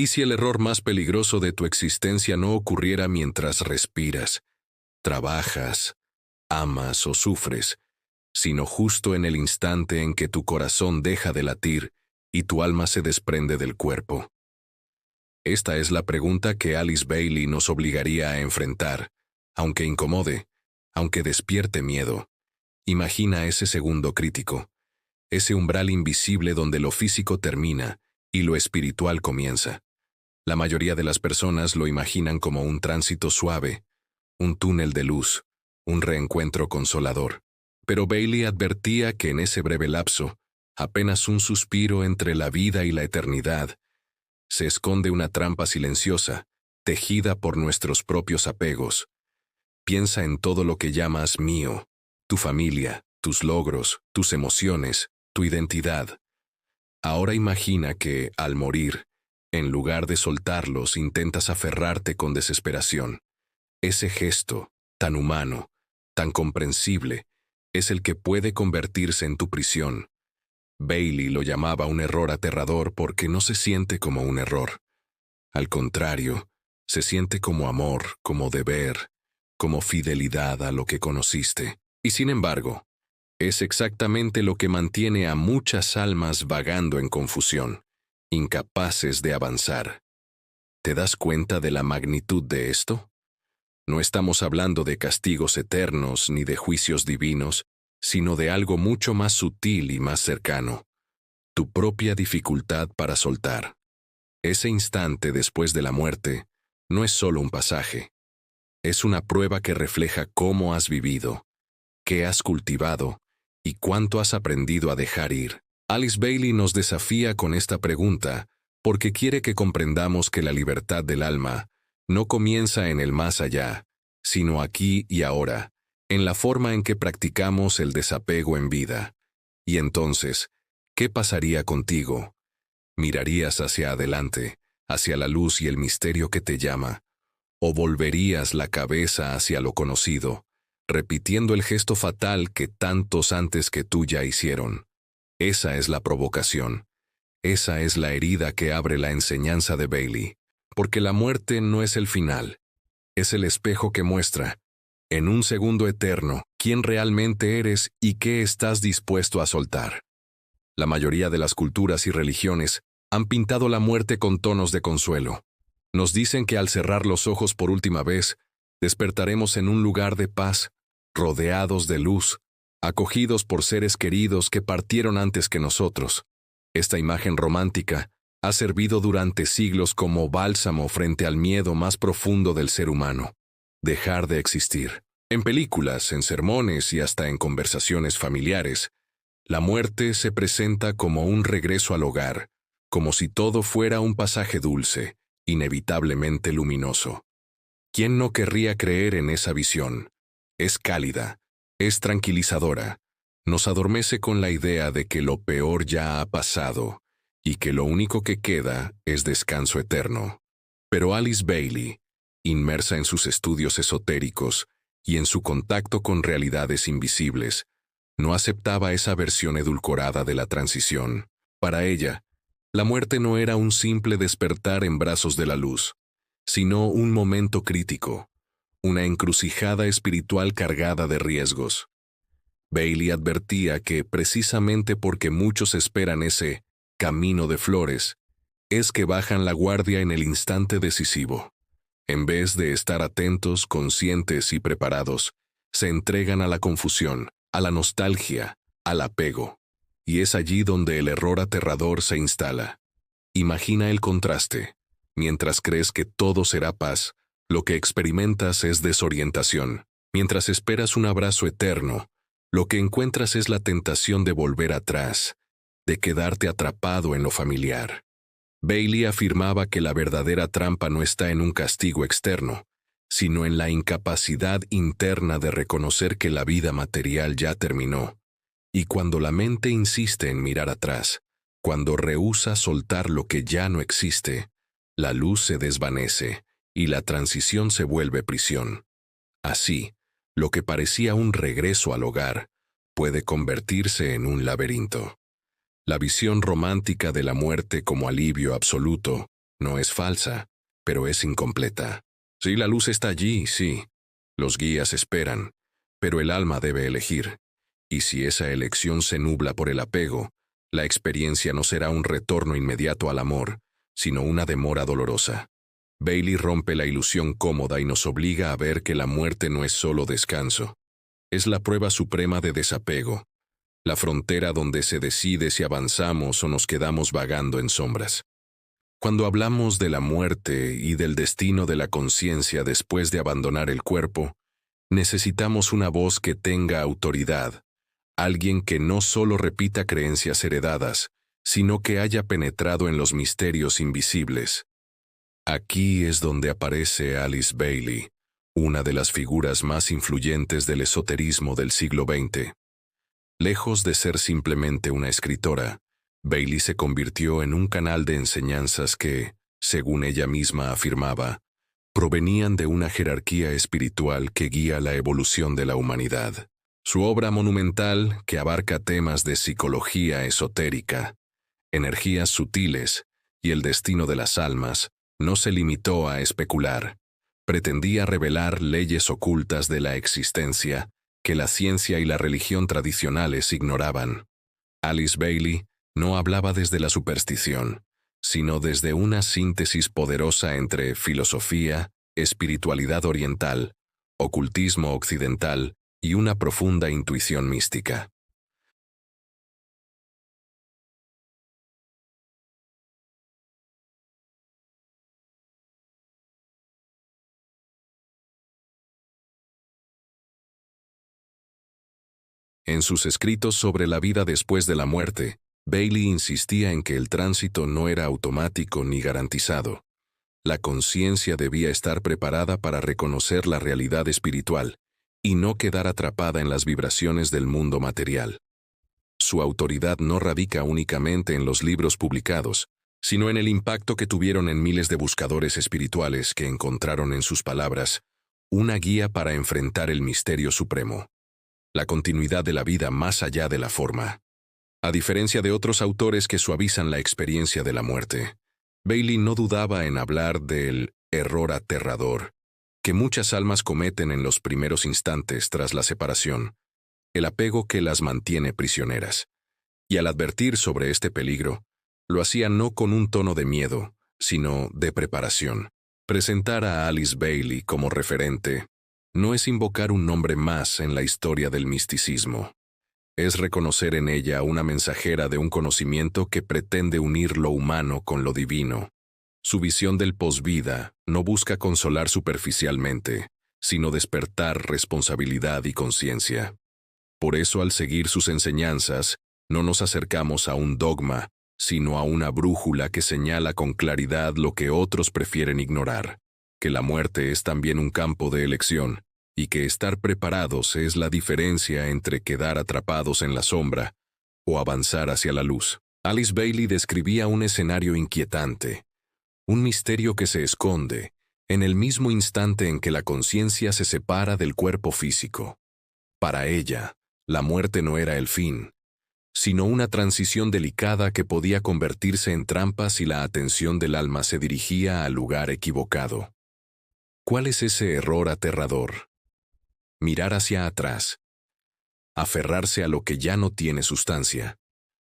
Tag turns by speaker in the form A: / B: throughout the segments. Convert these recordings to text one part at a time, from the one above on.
A: ¿Y si el error más peligroso de tu existencia no ocurriera mientras respiras, trabajas, amas o sufres, sino justo en el instante en que tu corazón deja de latir y tu alma se desprende del cuerpo? Esta es la pregunta que Alice Bailey nos obligaría a enfrentar, aunque incomode, aunque despierte miedo. Imagina ese segundo crítico, ese umbral invisible donde lo físico termina y lo espiritual comienza. La mayoría de las personas lo imaginan como un tránsito suave, un túnel de luz, un reencuentro consolador. Pero Bailey advertía que en ese breve lapso, apenas un suspiro entre la vida y la eternidad, se esconde una trampa silenciosa, tejida por nuestros propios apegos. Piensa en todo lo que llamas mío, tu familia, tus logros, tus emociones, tu identidad. Ahora imagina que, al morir, en lugar de soltarlos, intentas aferrarte con desesperación. Ese gesto, tan humano, tan comprensible, es el que puede convertirse en tu prisión. Bailey lo llamaba un error aterrador porque no se siente como un error. Al contrario, se siente como amor, como deber, como fidelidad a lo que conociste. Y sin embargo, es exactamente lo que mantiene a muchas almas vagando en confusión, incapaces de avanzar. ¿Te das cuenta de la magnitud de esto? No estamos hablando de castigos eternos ni de juicios divinos, sino de algo mucho más sutil y más cercano. Tu propia dificultad para soltar. Ese instante después de la muerte no es solo un pasaje. Es una prueba que refleja cómo has vivido, qué has cultivado y cuánto has aprendido a dejar ir. Alice Bailey nos desafía con esta pregunta porque quiere que comprendamos que la libertad del alma no comienza en el más allá, sino aquí y ahora, en la forma en que practicamos el desapego en vida. Y entonces, ¿qué pasaría contigo? ¿Mirarías hacia adelante, hacia la luz y el misterio que te llama? ¿O volverías la cabeza hacia lo conocido, repitiendo el gesto fatal que tantos antes que tú ya hicieron? Esa es la provocación. Esa es la herida que abre la enseñanza de Bailey. Porque la muerte no es el final. Es el espejo que muestra, en un segundo eterno, quién realmente eres y qué estás dispuesto a soltar. La mayoría de las culturas y religiones han pintado la muerte con tonos de consuelo. Nos dicen que al cerrar los ojos por última vez, despertaremos en un lugar de paz, rodeados de luz, acogidos por seres queridos que partieron antes que nosotros. Esta imagen romántica ha servido durante siglos como bálsamo frente al miedo más profundo del ser humano: dejar de existir. En películas, en sermones y hasta en conversaciones familiares, la muerte se presenta como un regreso al hogar, como si todo fuera un pasaje dulce, inevitablemente luminoso. ¿Quién no querría creer en esa visión? Es cálida, es tranquilizadora, nos adormece con la idea de que lo peor ya ha pasado y que lo único que queda es descanso eterno. Pero Alice Bailey, inmersa en sus estudios esotéricos y en su contacto con realidades invisibles, no aceptaba esa versión edulcorada de la transición. Para ella, la muerte no era un simple despertar en brazos de la luz, sino un momento crítico, una encrucijada espiritual cargada de riesgos. Bailey advertía que precisamente porque muchos esperan ese camino de flores, es que bajan la guardia en el instante decisivo. En vez de estar atentos, conscientes y preparados, se entregan a la confusión, a la nostalgia, al apego. Y es allí donde el error aterrador se instala. Imagina el contraste. Mientras crees que todo será paz, lo que experimentas es desorientación. Mientras esperas un abrazo eterno, lo que encuentras es la tentación de volver atrás, de quedarte atrapado en lo familiar. Bailey afirmaba que la verdadera trampa no está en un castigo externo, sino en la incapacidad interna de reconocer que la vida material ya terminó. Y cuando la mente insiste en mirar atrás, cuando rehúsa soltar lo que ya no existe, la luz se desvanece y la transición se vuelve prisión. Así, lo que parecía un regreso al hogar puede convertirse en un laberinto. La visión romántica de la muerte como alivio absoluto No es falsa, pero es incompleta. Sí, la luz está allí, sí. Los guías esperan, pero el alma debe elegir. Y si esa elección se nubla por el apego, la experiencia no será un retorno inmediato al amor, sino una demora dolorosa. Bailey rompe la ilusión cómoda y nos obliga a ver que la muerte no es solo descanso. Es la prueba suprema de desapego, la frontera donde se decide si avanzamos o nos quedamos vagando en sombras. Cuando hablamos de la muerte y del destino de la conciencia después de abandonar el cuerpo, necesitamos una voz que tenga autoridad, alguien que no solo repita creencias heredadas, sino que haya penetrado en los misterios invisibles. Aquí es donde aparece Alice Bailey, una de las figuras más influyentes del esoterismo del siglo XX. Lejos de ser simplemente una escritora, Bailey se convirtió en un canal de enseñanzas que, según ella misma afirmaba, provenían de una jerarquía espiritual que guía la evolución de la humanidad. Su obra monumental, que abarca temas de psicología esotérica, energías sutiles y el destino de las almas, no se limitó a especular. Pretendía revelar leyes ocultas de la existencia que la ciencia y la religión tradicionales ignoraban. Alice Bailey no hablaba desde la superstición, sino desde una síntesis poderosa entre filosofía, espiritualidad oriental, ocultismo occidental y una profunda intuición mística. En sus escritos sobre la vida después de la muerte, Bailey insistía en que el tránsito no era automático ni garantizado. La conciencia debía estar preparada para reconocer la realidad espiritual y no quedar atrapada en las vibraciones del mundo material. Su autoridad no radica únicamente en los libros publicados, sino en el impacto que tuvieron en miles de buscadores espirituales que encontraron en sus palabras una guía para enfrentar el misterio supremo, la continuidad de la vida más allá de la forma. A diferencia de otros autores que suavizan la experiencia de la muerte, Bailey no dudaba en hablar del error aterrador que muchas almas cometen en los primeros instantes tras la separación, el apego que las mantiene prisioneras. Y al advertir sobre este peligro, lo hacía no con un tono de miedo, sino de preparación. Presentar a Alice Bailey como referente no es invocar un nombre más en la historia del misticismo. Es reconocer en ella una mensajera de un conocimiento que pretende unir lo humano con lo divino. Su visión del posvida no busca consolar superficialmente, sino despertar responsabilidad y conciencia. Por eso, al seguir sus enseñanzas, no nos acercamos a un dogma, sino a una brújula que señala con claridad lo que otros prefieren ignorar, que la muerte es también un campo de elección, y que estar preparados es la diferencia entre quedar atrapados en la sombra o avanzar hacia la luz. Alice Bailey describía un escenario inquietante, un misterio que se esconde en el mismo instante en que la conciencia se separa del cuerpo físico. Para ella, la muerte no era el fin, sino una transición delicada que podía convertirse en trampa si la atención del alma se dirigía al lugar equivocado. ¿Cuál es ese error aterrador? Mirar hacia atrás, aferrarse a lo que ya no tiene sustancia,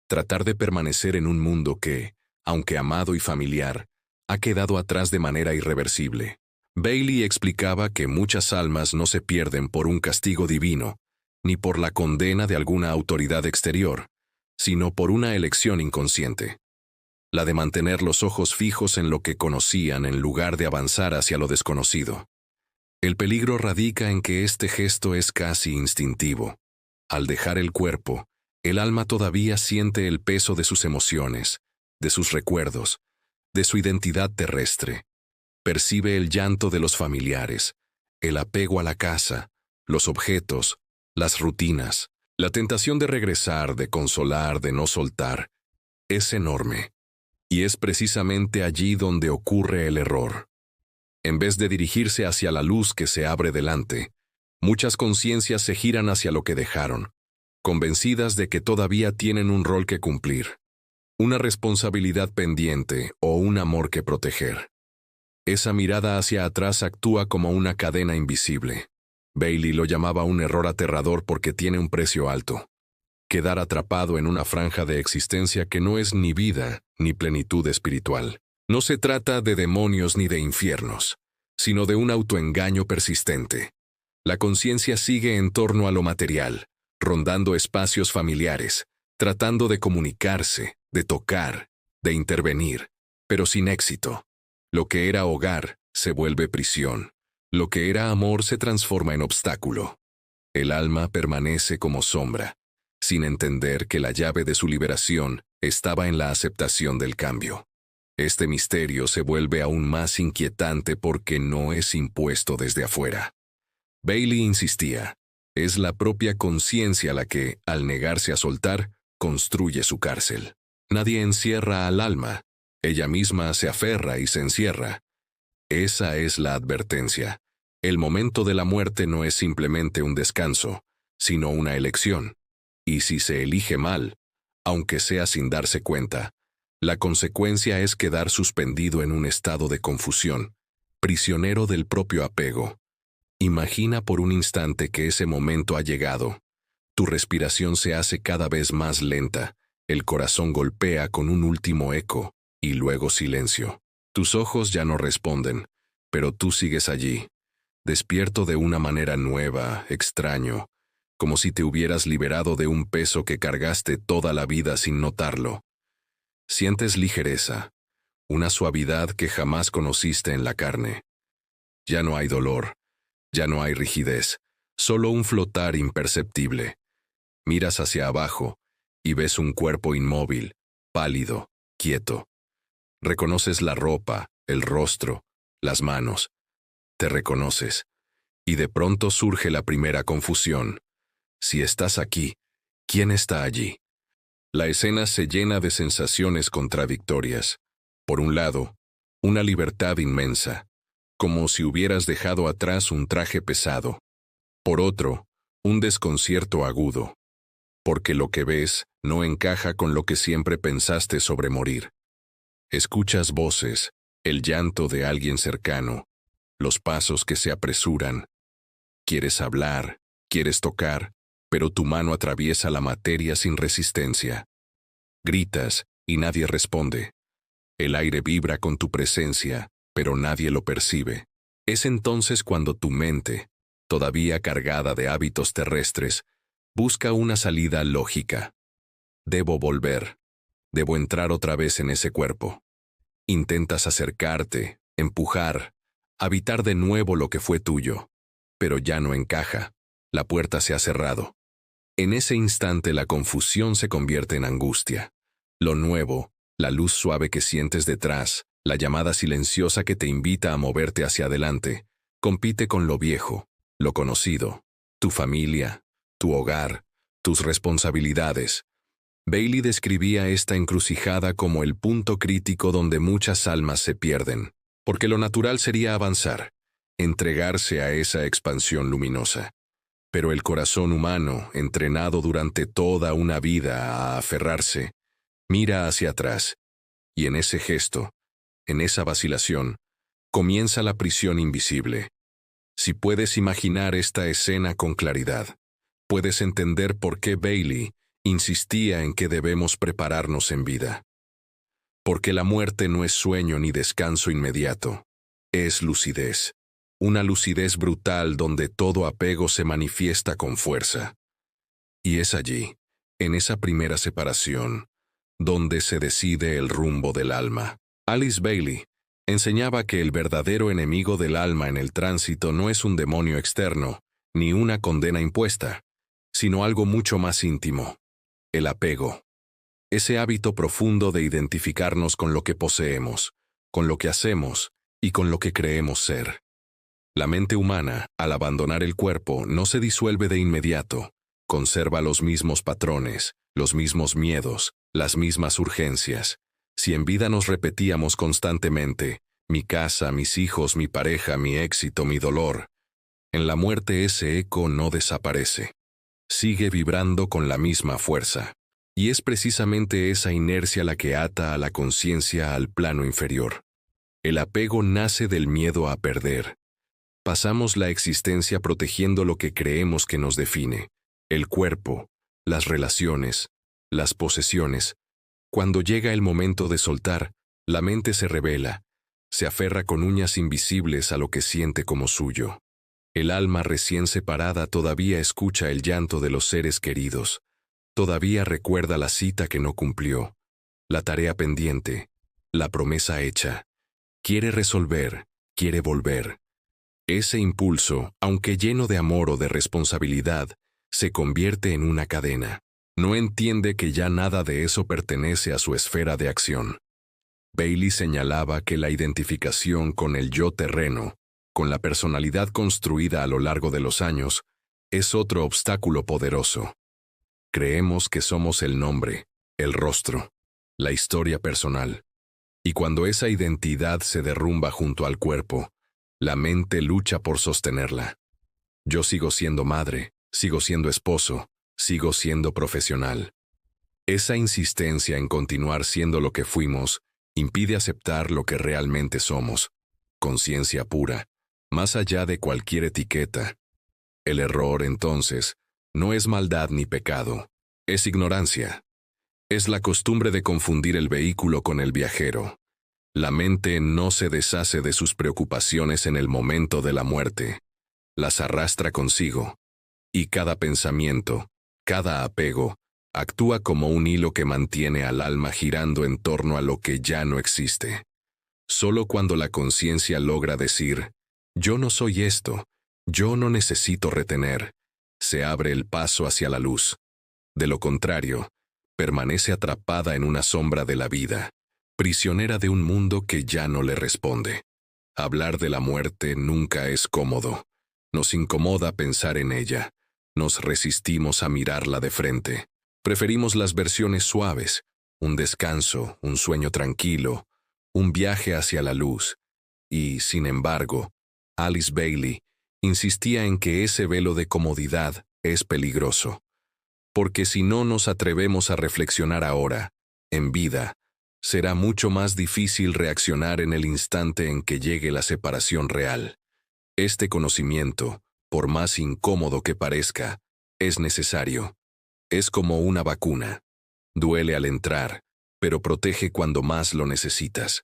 A: tratar de permanecer en un mundo que, aunque amado y familiar, ha quedado atrás de manera irreversible. Bailey explicaba que muchas almas no se pierden por un castigo divino, ni por la condena de alguna autoridad exterior, sino por una elección inconsciente, la de mantener los ojos fijos en lo que conocían en lugar de avanzar hacia lo desconocido. El peligro radica en que este gesto es casi instintivo. Al dejar el cuerpo, el alma todavía siente el peso de sus emociones, de sus recuerdos, de su identidad terrestre. Percibe el llanto de los familiares, el apego a la casa, los objetos, las rutinas. La tentación de regresar, de consolar, de no soltar, es enorme. Y es precisamente allí donde ocurre el error. En vez de dirigirse hacia la luz que se abre delante, muchas conciencias se giran hacia lo que dejaron, convencidas de que todavía tienen un rol que cumplir. una responsabilidad pendiente o un amor que proteger. Esa mirada hacia atrás actúa como una cadena invisible. Bailey lo llamaba un error aterrador porque tiene un precio alto. Quedar atrapado en una franja de existencia que no es ni vida ni plenitud espiritual. No se trata de demonios ni de infiernos, sino de un autoengaño persistente. La conciencia sigue en torno a lo material, rondando espacios familiares, tratando de comunicarse, de tocar, de intervenir, pero sin éxito. Lo que era hogar se vuelve prisión. Lo que era amor se transforma en obstáculo. El alma permanece como sombra, sin entender que la llave de su liberación estaba en la aceptación del cambio. Este misterio se vuelve aún más inquietante porque no es impuesto desde afuera. Bailey insistía, es la propia conciencia la que, al negarse a soltar, construye su cárcel. Nadie encierra al alma, ella misma se aferra y se encierra. Esa es la advertencia. El momento de la muerte no es simplemente un descanso, sino una elección. Y si se elige mal, aunque sea sin darse cuenta, la consecuencia es quedar suspendido en un estado de confusión, prisionero del propio apego. Imagina por un instante que ese momento ha llegado. Tu respiración se hace cada vez más lenta, el corazón golpea con un último eco, y luego silencio. Tus ojos ya no responden, pero tú sigues allí, despierto de una manera nueva, extraño, como si te hubieras liberado de un peso que cargaste toda la vida sin notarlo. Sientes ligereza, una suavidad que jamás conociste en la carne. Ya no hay dolor, ya no hay rigidez, solo un flotar imperceptible. Miras hacia abajo y ves un cuerpo inmóvil, pálido, quieto. Reconoces la ropa, el rostro, las manos. Te reconoces. Y de pronto surge la primera confusión. Si estás aquí, ¿quién está allí? La escena se llena de sensaciones contradictorias. Por un lado, una libertad inmensa, como si hubieras dejado atrás un traje pesado. Por otro, un desconcierto agudo, porque lo que ves no encaja con lo que siempre pensaste sobre morir. Escuchas voces, el llanto de alguien cercano, los pasos que se apresuran. Quieres hablar, quieres tocar, pero tu mano atraviesa la materia sin resistencia. Gritas y nadie responde. El aire vibra con tu presencia, pero nadie lo percibe. Es entonces cuando tu mente, todavía cargada de hábitos terrestres, busca una salida lógica. Debo volver. Debo entrar otra vez en ese cuerpo. Intentas acercarte, empujar, habitar de nuevo lo que fue tuyo, pero ya no encaja. La puerta se ha cerrado. En ese instante la confusión se convierte en angustia. Lo nuevo, la luz suave que sientes detrás, la llamada silenciosa que te invita a moverte hacia adelante, compite con lo viejo, lo conocido, tu familia, tu hogar, tus responsabilidades. Bailey describía esta encrucijada como el punto crítico donde muchas almas se pierden, porque lo natural sería avanzar, entregarse a esa expansión luminosa. Pero el corazón humano, entrenado durante toda una vida a aferrarse, mira hacia atrás, y en ese gesto, en esa vacilación, comienza la prisión invisible. Si puedes imaginar esta escena con claridad, puedes entender por qué Bailey insistía en que debemos prepararnos en vida. Porque la muerte no es sueño ni descanso inmediato, es lucidez. Una lucidez brutal donde todo apego se manifiesta con fuerza. Y es allí, en esa primera separación, donde se decide el rumbo del alma. Alice Bailey enseñaba que el verdadero enemigo del alma en el tránsito no es un demonio externo, ni una condena impuesta, sino algo mucho más íntimo, el apego. Ese hábito profundo de identificarnos con lo que poseemos, con lo que hacemos y con lo que creemos ser. La mente humana, al abandonar el cuerpo, no se disuelve de inmediato, conserva los mismos patrones, los mismos miedos, las mismas urgencias. Si en vida nos repetíamos constantemente, mi casa, mis hijos, mi pareja, mi éxito, mi dolor, en la muerte ese eco no desaparece. Sigue vibrando con la misma fuerza. Y es precisamente esa inercia la que ata a la conciencia al plano inferior. El apego nace del miedo a perder. Pasamos la existencia protegiendo lo que creemos que nos define: el cuerpo, las relaciones, las posesiones. Cuando llega el momento de soltar, la mente se revela, se aferra con uñas invisibles a lo que siente como suyo. El alma recién separada todavía escucha el llanto de los seres queridos, todavía recuerda la cita que no cumplió, la tarea pendiente, la promesa hecha. Quiere resolver, quiere volver. Ese impulso, aunque lleno de amor o de responsabilidad, se convierte en una cadena. No entiende que ya nada de eso pertenece a su esfera de acción. Bailey señalaba que la identificación con el yo terreno, con la personalidad construida a lo largo de los años, es otro obstáculo poderoso. Creemos que somos el nombre, el rostro, la historia personal. Y cuando esa identidad se derrumba junto al cuerpo, la mente lucha por sostenerla. Yo sigo siendo madre, sigo siendo esposo, sigo siendo profesional. Esa insistencia en continuar siendo lo que fuimos impide aceptar lo que realmente somos: conciencia pura, más allá de cualquier etiqueta. El error, entonces, no es maldad ni pecado, es ignorancia. Es la costumbre de confundir el vehículo con el viajero. La mente no se deshace de sus preocupaciones en el momento de la muerte. Las arrastra consigo. Y cada pensamiento, cada apego, actúa como un hilo que mantiene al alma girando en torno a lo que ya no existe. Solo cuando la conciencia logra decir: yo no soy esto, yo no necesito retener, se abre el paso hacia la luz. De lo contrario, permanece atrapada en una sombra de la vida, prisionera de un mundo que ya no le responde. Hablar de la muerte nunca es cómodo. Nos incomoda pensar en ella. Nos resistimos a mirarla de frente. Preferimos las versiones suaves: un descanso, un sueño tranquilo, un viaje hacia la luz. Y, sin embargo, Alice Bailey insistía en que ese velo de comodidad es peligroso. Porque si no nos atrevemos a reflexionar ahora, en vida, será mucho más difícil reaccionar en el instante en que llegue la separación real. Este conocimiento, por más incómodo que parezca, es necesario. Es como una vacuna. Duele al entrar, pero protege cuando más lo necesitas.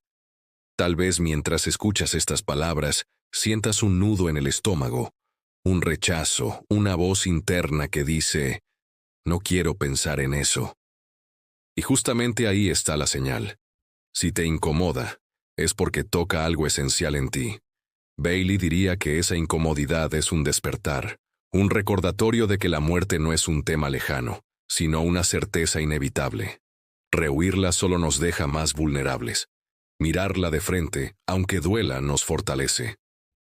A: Tal vez mientras escuchas estas palabras, sientas un nudo en el estómago, un rechazo, una voz interna que dice: no quiero pensar en eso. Y justamente ahí está la señal. Si te incomoda, es porque toca algo esencial en ti. Bailey diría que esa incomodidad es un despertar, un recordatorio de que la muerte no es un tema lejano, sino una certeza inevitable. Rehuirla solo nos deja más vulnerables. Mirarla de frente, aunque duela, nos fortalece.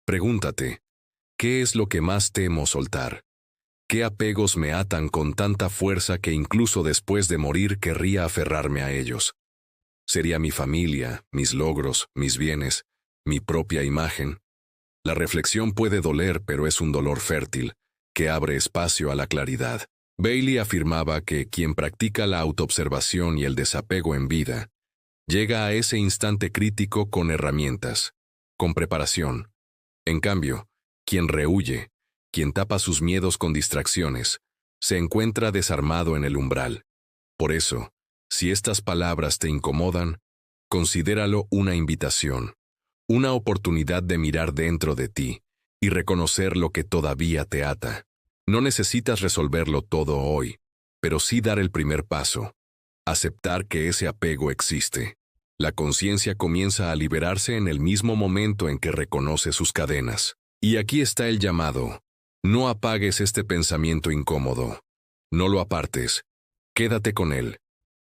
A: Pregúntate: ¿qué es lo que más temo soltar? ¿Qué apegos me atan con tanta fuerza que incluso después de morir querría aferrarme a ellos? ¿Sería mi familia, mis logros, mis bienes, mi propia imagen? La reflexión puede doler, pero es un dolor fértil, que abre espacio a la claridad. Bailey afirmaba que quien practica la autoobservación y el desapego en vida, llega a ese instante crítico con herramientas, con preparación. En cambio, quien rehúye, quien tapa sus miedos con distracciones, se encuentra desarmado en el umbral. Por eso, si estas palabras te incomodan, considéralo una invitación, una oportunidad de mirar dentro de ti y reconocer lo que todavía te ata. No necesitas resolverlo todo hoy, pero sí dar el primer paso, aceptar que ese apego existe. La conciencia comienza a liberarse en el mismo momento en que reconoce sus cadenas. Y aquí está el llamado: no apagues este pensamiento incómodo. No lo apartes. Quédate con él.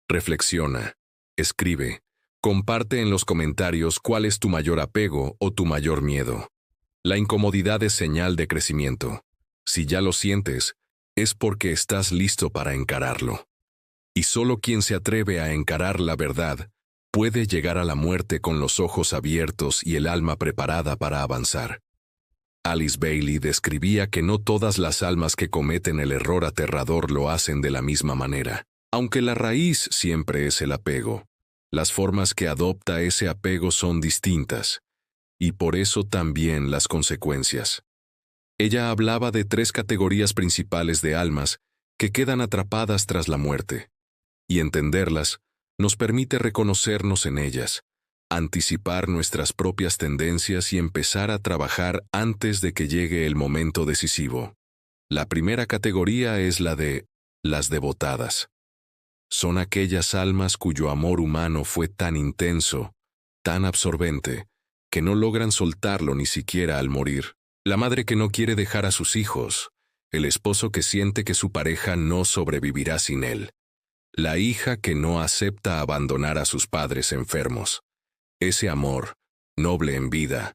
A: Reflexiona. Escribe. Comparte en los comentarios cuál es tu mayor apego o tu mayor miedo. La incomodidad es señal de crecimiento. Si ya lo sientes, es porque estás listo para encararlo. Y solo quien se atreve a encarar la verdad puede llegar a la muerte con los ojos abiertos y el alma preparada para avanzar. Alice Bailey describía que no todas las almas que cometen el error aterrador lo hacen de la misma manera. Aunque la raíz siempre es el apego, las formas que adopta ese apego son distintas, y por eso también las consecuencias. Ella hablaba de 3 categorías principales de almas que quedan atrapadas tras la muerte, y entenderlas nos permite reconocernos en ellas, anticipar nuestras propias tendencias y empezar a trabajar antes de que llegue el momento decisivo. La primera categoría es la de las devotadas. Son aquellas almas cuyo amor humano fue tan intenso, tan absorbente, que no logran soltarlo ni siquiera al morir. La madre que no quiere dejar a sus hijos, el esposo que siente que su pareja no sobrevivirá sin él, la hija que no acepta abandonar a sus padres enfermos. Ese amor, noble en vida,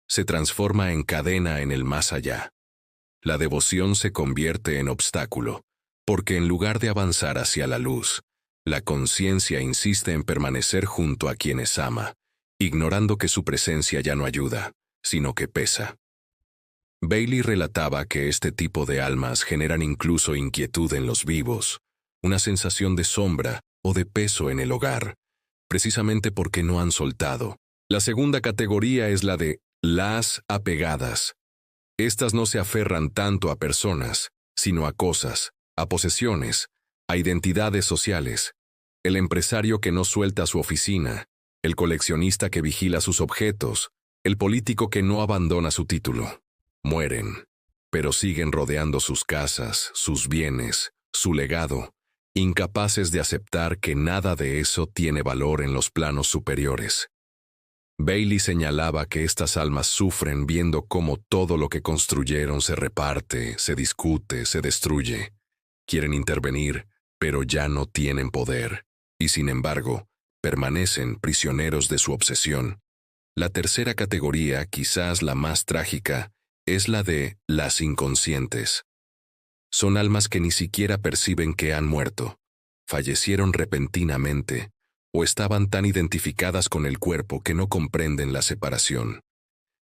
A: se transforma en cadena en el más allá. La devoción se convierte en obstáculo, porque en lugar de avanzar hacia la luz, la conciencia insiste en permanecer junto a quienes ama, ignorando que su presencia ya no ayuda, sino que pesa. Bailey relataba que este tipo de almas generan incluso inquietud en los vivos, una sensación de sombra o de peso en el hogar, precisamente porque no han soltado. La segunda categoría es la de las apegadas. Estas no se aferran tanto a personas, sino a cosas, a posesiones, a identidades sociales. El empresario que no suelta su oficina, el coleccionista que vigila sus objetos, el político que no abandona su título. Mueren, pero siguen rodeando sus casas, sus bienes, su legado, incapaces de aceptar que nada de eso tiene valor en los planos superiores. Bailey señalaba que estas almas sufren viendo cómo todo lo que construyeron se reparte, se discute, se destruye. Quieren intervenir, pero ya no tienen poder, y sin embargo, permanecen prisioneros de su obsesión. La tercera categoría, quizás la más trágica, es la de las inconscientes. Son almas que ni siquiera perciben que han muerto, fallecieron repentinamente, o estaban tan identificadas con el cuerpo que no comprenden la separación.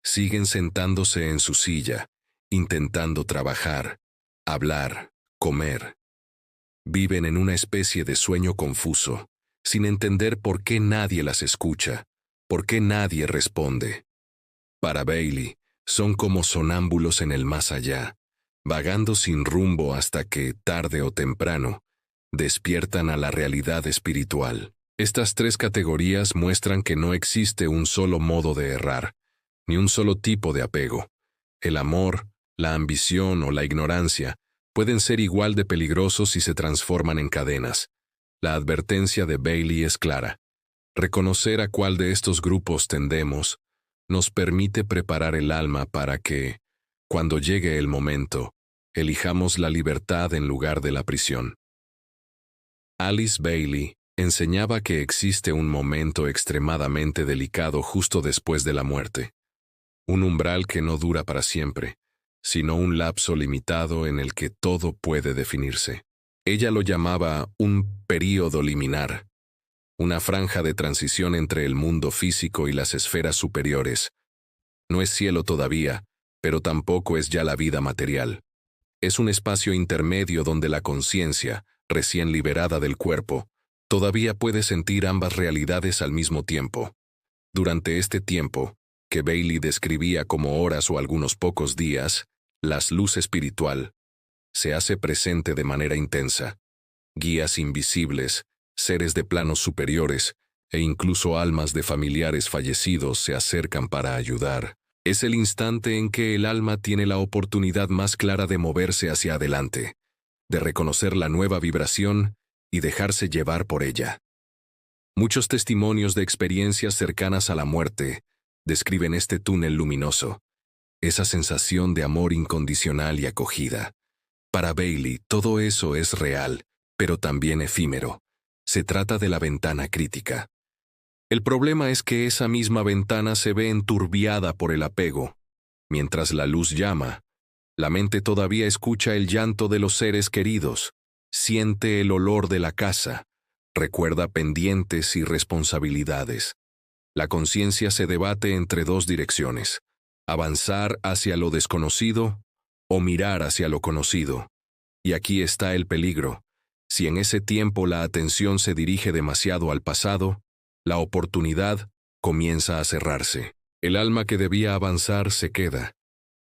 A: Siguen sentándose en su silla, intentando trabajar, hablar, comer. Viven en una especie de sueño confuso, sin entender por qué nadie las escucha, por qué nadie responde. Para Bailey, son como sonámbulos en el más allá, vagando sin rumbo hasta que, tarde o temprano, despiertan a la realidad espiritual. Estas 3 categorías muestran que no existe un solo modo de errar, ni un solo tipo de apego. El amor, la ambición o la ignorancia pueden ser igual de peligrosos si se transforman en cadenas. La advertencia de Bailey es clara. Reconocer a cuál de estos grupos tendemos nos permite preparar el alma para que, cuando llegue el momento, elijamos la libertad en lugar de la prisión. Alice Bailey enseñaba que existe un momento extremadamente delicado justo después de la muerte, un umbral que no dura para siempre, sino un lapso limitado en el que todo puede definirse. Ella lo llamaba un período liminar, una franja de transición entre el mundo físico y las esferas superiores. No es cielo todavía, pero tampoco es ya la vida material. Es un espacio intermedio donde la conciencia, recién liberada del cuerpo, todavía puede sentir ambas realidades al mismo tiempo. Durante este tiempo, que Bailey describía como horas o algunos pocos días, la luz espiritual se hace presente de manera intensa. Guías invisibles, seres de planos superiores e incluso almas de familiares fallecidos se acercan para ayudar. Es el instante en que el alma tiene la oportunidad más clara de moverse hacia adelante, de reconocer la nueva vibración y dejarse llevar por ella. Muchos testimonios de experiencias cercanas a la muerte describen este túnel luminoso, esa sensación de amor incondicional y acogida. Para Bailey, todo eso es real, pero también efímero. Se trata de la ventana crítica. El problema es que esa misma ventana se ve enturbiada por el apego. Mientras la luz llama, la mente todavía escucha el llanto de los seres queridos, siente el olor de la casa, recuerda pendientes y responsabilidades. La conciencia se debate entre 2 direcciones: avanzar hacia lo desconocido o mirar hacia lo conocido. Y aquí está el peligro. Si en ese tiempo la atención se dirige demasiado al pasado, la oportunidad comienza a cerrarse. El alma que debía avanzar se queda,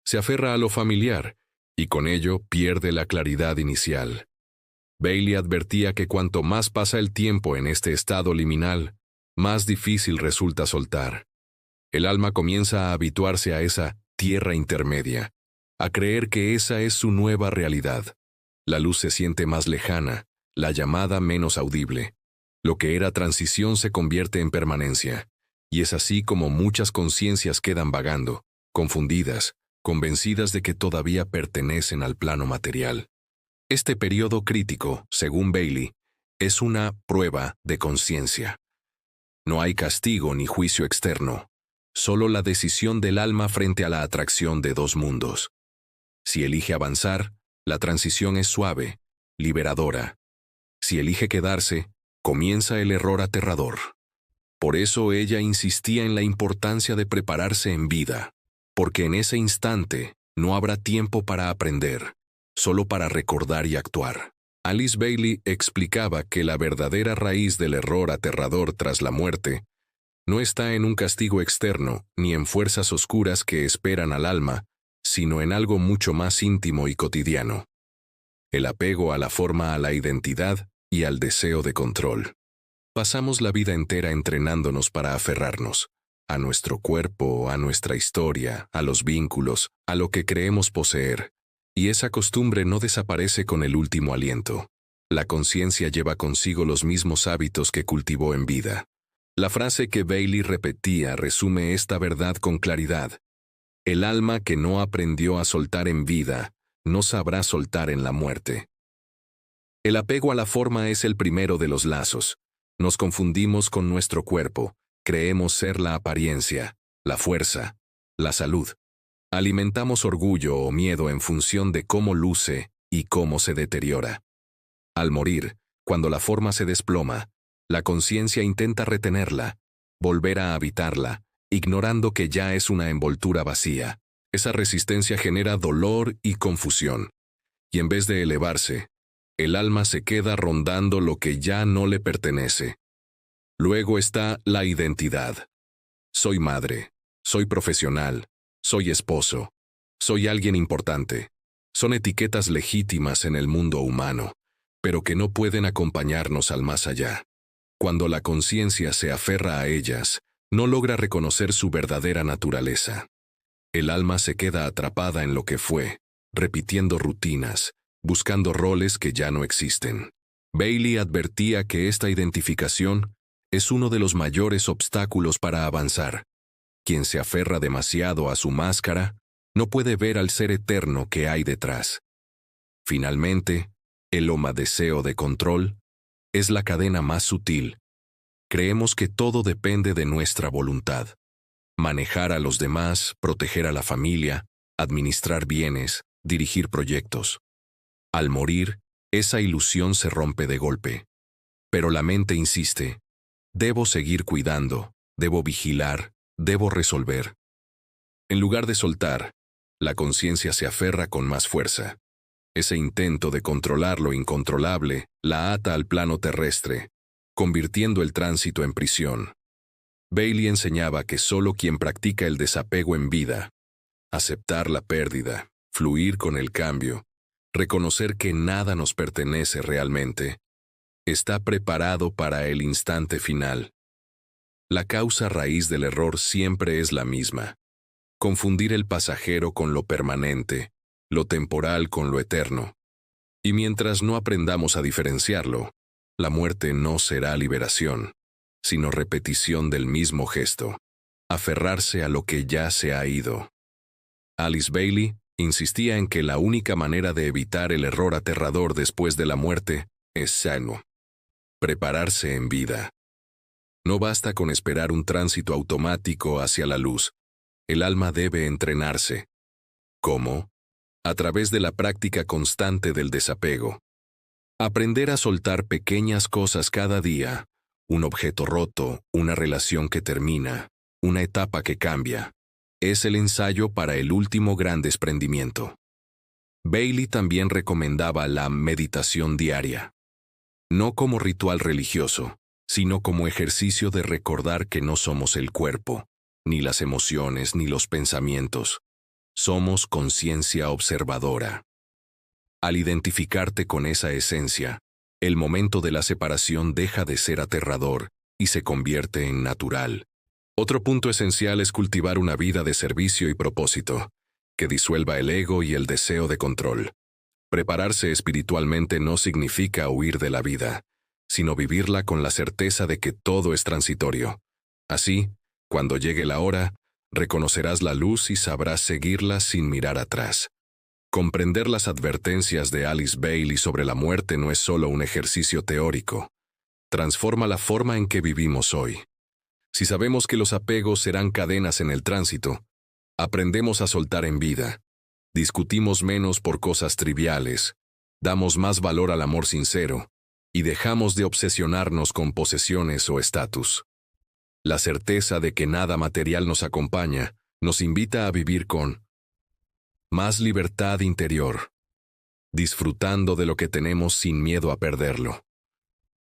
A: se aferra a lo familiar, y con ello pierde la claridad inicial. Bailey advertía que cuanto más pasa el tiempo en este estado liminal, más difícil resulta soltar. El alma comienza a habituarse a esa tierra intermedia, a creer que esa es su nueva realidad. La luz se siente más lejana, la llamada menos audible. Lo que era transición se convierte en permanencia, y es así como muchas conciencias quedan vagando, confundidas, convencidas de que todavía pertenecen al plano material. Este periodo crítico, según Bailey, es una prueba de conciencia. No hay castigo ni juicio externo, solo la decisión del alma frente a la atracción de dos mundos. Si elige avanzar, la transición es suave, liberadora. Si elige quedarse, comienza el error aterrador. Por eso ella insistía en la importancia de prepararse en vida, porque en ese instante no habrá tiempo para aprender, solo para recordar y actuar. Alice Bailey explicaba que la verdadera raíz del error aterrador tras la muerte no está en un castigo externo ni en fuerzas oscuras que esperan al alma, sino en algo mucho más íntimo y cotidiano: el apego a la forma, a la identidad y al deseo de control. Pasamos la vida entera entrenándonos para aferrarnos a nuestro cuerpo, a nuestra historia, a los vínculos, a lo que creemos poseer, y esa costumbre no desaparece con el último aliento. La conciencia lleva consigo los mismos hábitos que cultivó en vida. La frase que Bailey repetía resume esta verdad con claridad: el alma que no aprendió a soltar en vida, no sabrá soltar en la muerte. El apego a la forma es el primero de los lazos. Nos confundimos con nuestro cuerpo, creemos ser la apariencia, la fuerza, la salud. Alimentamos orgullo o miedo en función de cómo luce y cómo se deteriora. Al morir, cuando la forma se desploma, la conciencia intenta retenerla, volver a habitarla, ignorando que ya es una envoltura vacía. Esa resistencia genera dolor y confusión. Y en vez de elevarse, el alma se queda rondando lo que ya no le pertenece. Luego está la identidad. Soy madre, soy profesional, soy esposo, soy alguien importante. Son etiquetas legítimas en el mundo humano, pero que no pueden acompañarnos al más allá. Cuando la conciencia se aferra a ellas, no logra reconocer su verdadera naturaleza. El alma se queda atrapada en lo que fue, repitiendo rutinas, buscando roles que ya no existen. Bailey advertía que esta identificación es uno de los mayores obstáculos para avanzar. Quien se aferra demasiado a su máscara no puede ver al ser eterno que hay detrás. Finalmente, el deseo de control es la cadena más sutil. Creemos que todo depende de nuestra voluntad. Manejar a los demás, proteger a la familia, administrar bienes, dirigir proyectos. Al morir, esa ilusión se rompe de golpe. Pero la mente insiste: debo seguir cuidando, debo vigilar, debo resolver. En lugar de soltar, la conciencia se aferra con más fuerza. Ese intento de controlar lo incontrolable la ata al plano terrestre, convirtiendo el tránsito en prisión. Bailey enseñaba que solo quien practica el desapego en vida, aceptar la pérdida, fluir con el cambio, reconocer que nada nos pertenece realmente, está preparado para el instante final. La causa raíz del error siempre es la misma: confundir el pasajero con lo permanente, lo temporal con lo eterno. Y mientras no aprendamos a diferenciarlo, la muerte no será liberación, sino repetición del mismo gesto: aferrarse a lo que ya se ha ido. Alice Bailey insistía en que la única manera de evitar el error aterrador después de la muerte es sano. Prepararse en vida. No basta con esperar un tránsito automático hacia la luz. El alma debe entrenarse. ¿Cómo? A través de la práctica constante del desapego. Aprender a soltar pequeñas cosas cada día: un objeto roto, una relación que termina, una etapa que cambia. Es el ensayo para el último gran desprendimiento. Bailey también recomendaba la meditación diaria. no como ritual religioso, sino como ejercicio de recordar que no somos el cuerpo, ni las emociones, ni los pensamientos. Somos conciencia observadora. Al identificarte con esa esencia, el momento de la separación deja de ser aterrador y se convierte en natural. Otro punto esencial es cultivar una vida de servicio y propósito, que disuelva el ego y el deseo de control. Prepararse espiritualmente no significa huir de la vida, sino vivirla con la certeza de que todo es transitorio. Así, cuando llegue la hora, reconocerás la luz y sabrás seguirla sin mirar atrás. Comprender las advertencias de Alice Bailey sobre la muerte no es solo un ejercicio teórico. Transforma la forma en que vivimos hoy. Si sabemos que los apegos serán cadenas en el tránsito, aprendemos a soltar en vida. Discutimos menos por cosas triviales, damos más valor al amor sincero y dejamos de obsesionarnos con posesiones o estatus. La certeza de que nada material nos acompaña nos invita a vivir con más libertad interior, disfrutando de lo que tenemos sin miedo a perderlo.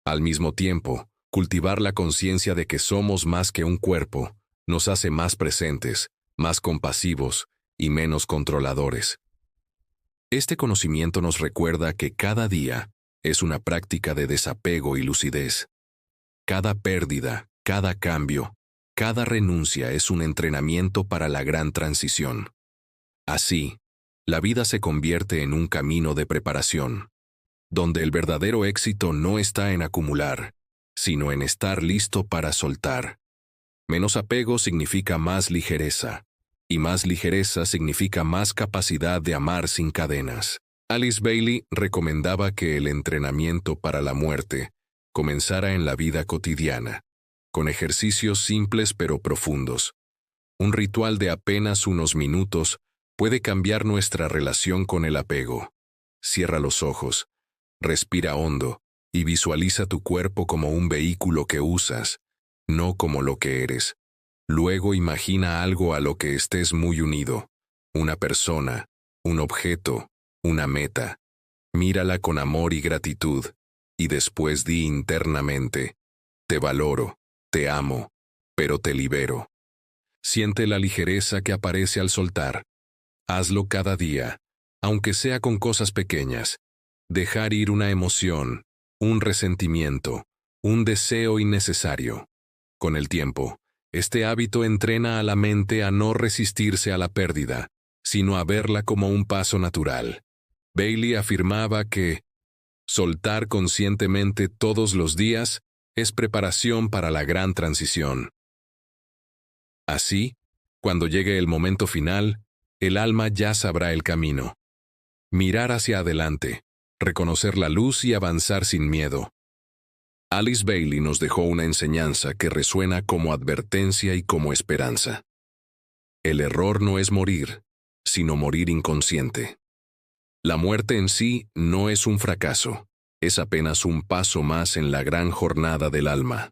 A: Al mismo tiempo, cultivar la conciencia de que somos más que un cuerpo nos hace más presentes, más compasivos y menos controladores. Este conocimiento nos recuerda que cada día es una práctica de desapego y lucidez. Cada pérdida, cada cambio, cada renuncia es un entrenamiento para la gran transición. Así, la vida se convierte en un camino de preparación, donde el verdadero éxito no está en acumular, sino en estar listo para soltar. Menos apego significa más ligereza, y más ligereza significa más capacidad de amar sin cadenas. Alice Bailey recomendaba que el entrenamiento para la muerte comenzara en la vida cotidiana, con ejercicios simples pero profundos. Un ritual de apenas unos minutos puede cambiar nuestra relación con el apego. Cierra los ojos, respira hondo y visualiza tu cuerpo como un vehículo que usas, no como lo que eres. Luego imagina algo a lo que estés muy unido, una persona, un objeto, una meta. Mírala con amor y gratitud, y después di internamente, te valoro, te amo, pero te libero. Siente la ligereza que aparece al soltar. Hazlo cada día, aunque sea con cosas pequeñas. Dejar ir una emoción, un resentimiento, un deseo innecesario. Con el tiempo, este hábito entrena a la mente a no resistirse a la pérdida, sino a verla como un paso natural. Bailey afirmaba que soltar conscientemente todos los días es preparación para la gran transición. Así, cuando llegue el momento final, el alma ya sabrá el camino. Mirar hacia adelante, reconocer la luz y avanzar sin miedo. Alice Bailey nos dejó una enseñanza que resuena como advertencia y como esperanza. El error no es morir, sino morir inconsciente. La muerte en sí no es un fracaso, es apenas un paso más en la gran jornada del alma.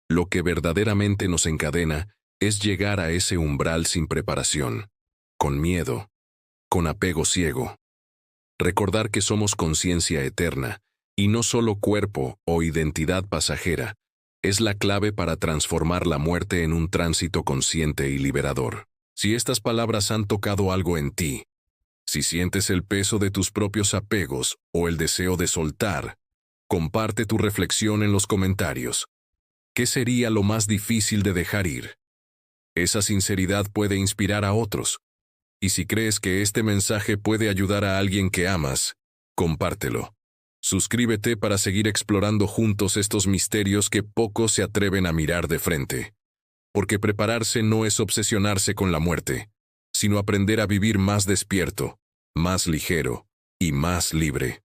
A: Lo que verdaderamente nos encadena es llegar a ese umbral sin preparación, con miedo, con apego ciego. Recordar que somos conciencia eterna, y no solo cuerpo o identidad pasajera, es la clave para transformar la muerte en un tránsito consciente y liberador. Si estas palabras han tocado algo en ti, si sientes el peso de tus propios apegos o el deseo de soltar, comparte tu reflexión en los comentarios. ¿Qué sería lo más difícil de dejar ir? Esa sinceridad puede inspirar a otros. Y si crees que este mensaje puede ayudar a alguien que amas, compártelo. Suscríbete para seguir explorando juntos estos misterios que pocos se atreven a mirar de frente. Porque prepararse no es obsesionarse con la muerte, sino aprender a vivir más despierto, más ligero y más libre.